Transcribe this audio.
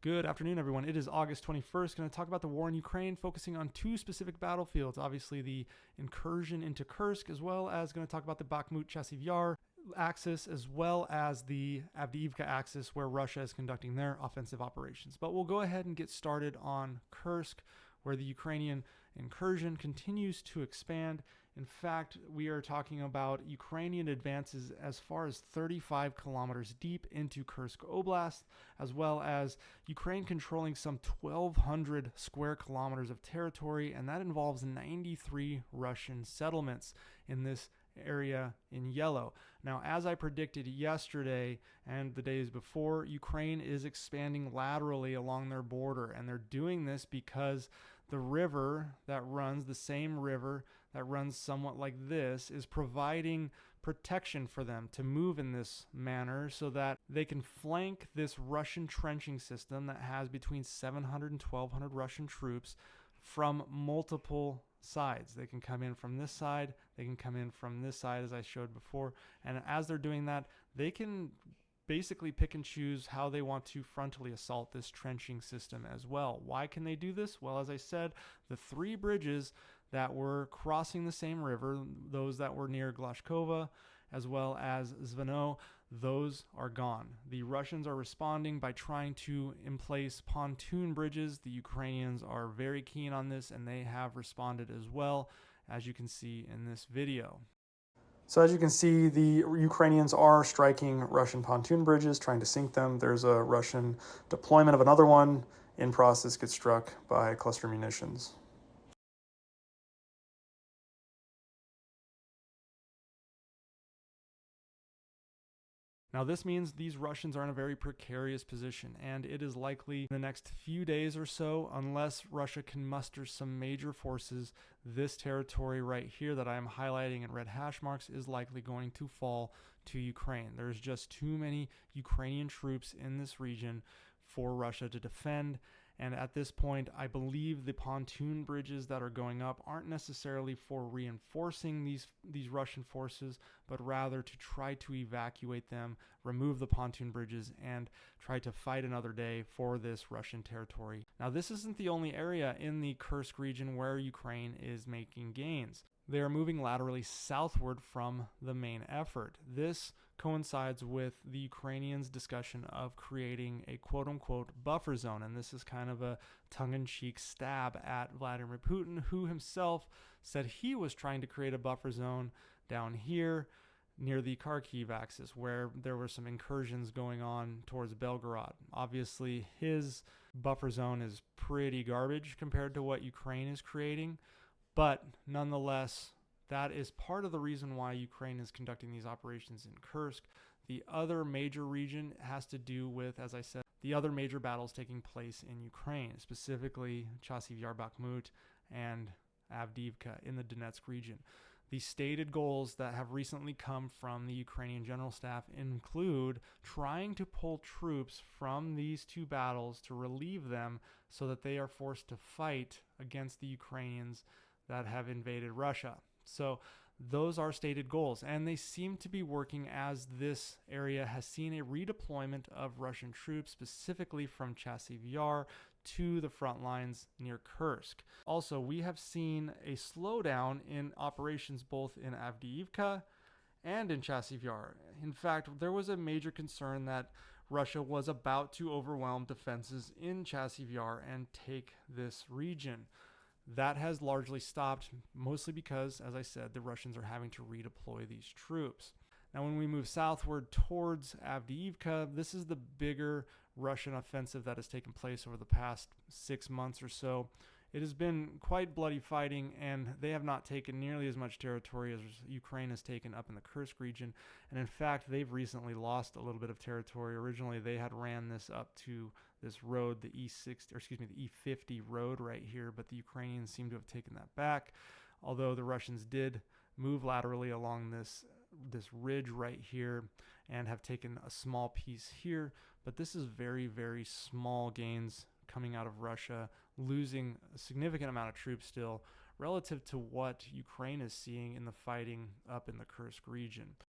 Good afternoon, everyone. It is August 21st. Going to talk about the war in Ukraine, focusing on two specific battlefields. Obviously, the incursion into Kursk, as well as going to talk about the Bakhmut-Chasiv Yar axis, as well as the Avdiivka axis, where Russia is conducting their offensive operations. But we'll go ahead and get started on Kursk, where the Ukrainian incursion continues to expand. In fact, we are talking about Ukrainian advances as far as 35 kilometers deep into Kursk Oblast, as well as Ukraine controlling some 1,200 square kilometers of territory, and that involves 93 Russian settlements in this area in yellow. Now, as I predicted yesterday and the days before, Ukraine is expanding laterally along their border, and they're doing this because the river that runs, the same river that runs somewhat like this, is providing protection for them to move in this manner so that they can flank this Russian trenching system that has between 700 and 1,200 Russian troops from multiple sides. They can come in from this side, they can come in from this side, as I showed before, and as they're doing that, they can basically pick and choose how they want to frontally assault this trenching system as well. Why can they do this? Well, as I said, the three bridges that were crossing the same river, those that were near Glashkova as well as Zveno, those are gone. The Russians are responding by trying to emplace pontoon bridges. The Ukrainians are very keen on this, and they have responded as well, as you can see in this video. So as you can see, the Ukrainians are striking Russian pontoon bridges, trying to sink them. There's a Russian deployment of another one in process, gets struck by cluster munitions. Now, this means these Russians are in a very precarious position, and it is likely in the next few days or so, unless Russia can muster some major forces, this territory right here that I am highlighting in red hash marks is likely going to fall to Ukraine. There's just too many Ukrainian troops in this region for Russia to defend. And at this point, I believe the pontoon bridges that are going up aren't necessarily for reinforcing these Russian forces, but rather to try to evacuate them, remove the pontoon bridges, and try to fight another day for this Russian territory. Now, this isn't the only area in the Kursk region where Ukraine is making gains. They are moving laterally southward from the main effort. This coincides with the Ukrainians' discussion of creating a quote-unquote buffer zone, and this is kind of a tongue-in-cheek stab at Vladimir Putin, who himself said he was trying to create a buffer zone down here near the Kharkiv axis, where there were some incursions going on towards Belgorod. Obviously, his buffer zone is pretty garbage compared to what Ukraine is creating, but nonetheless, that is part of the reason why Ukraine is conducting these operations in Kursk. The other major region has to do with, as I said, the other major battles taking place in Ukraine, specifically Chasiv Yar, Bakhmut, and Avdiivka in the Donetsk region. The stated goals that have recently come from the Ukrainian General Staff include trying to pull troops from these two battles to relieve them so that they are forced to fight against the Ukrainians that have invaded Russia. So those are stated goals, and they seem to be working as this area has seen a redeployment of Russian troops, specifically from Chasiv Yar to the front lines near Kursk. Also, we have seen a slowdown in operations both in Avdiivka and in Chasiv Yar. In fact, there was a major concern that Russia was about to overwhelm defenses in Chasiv Yar and take this region. That has largely stopped, mostly because, as I said, the Russians are having to redeploy these troops. Now, when we move southward towards Avdiivka, this is the bigger Russian offensive that has taken place over the past 6 months or so. It has been quite bloody fighting, and they have not taken nearly as much territory as Ukraine has taken up in the Kursk region. And in fact, they've recently lost a little bit of territory. Originally, they had ran this up to this road, the E50 road right here, but the Ukrainians seem to have taken that back. Although the Russians did move laterally along this ridge right here and have taken a small piece here, but this is very, very small gains coming out of Russia, losing a significant amount of troops still relative to what Ukraine is seeing in the fighting up in the Kursk region.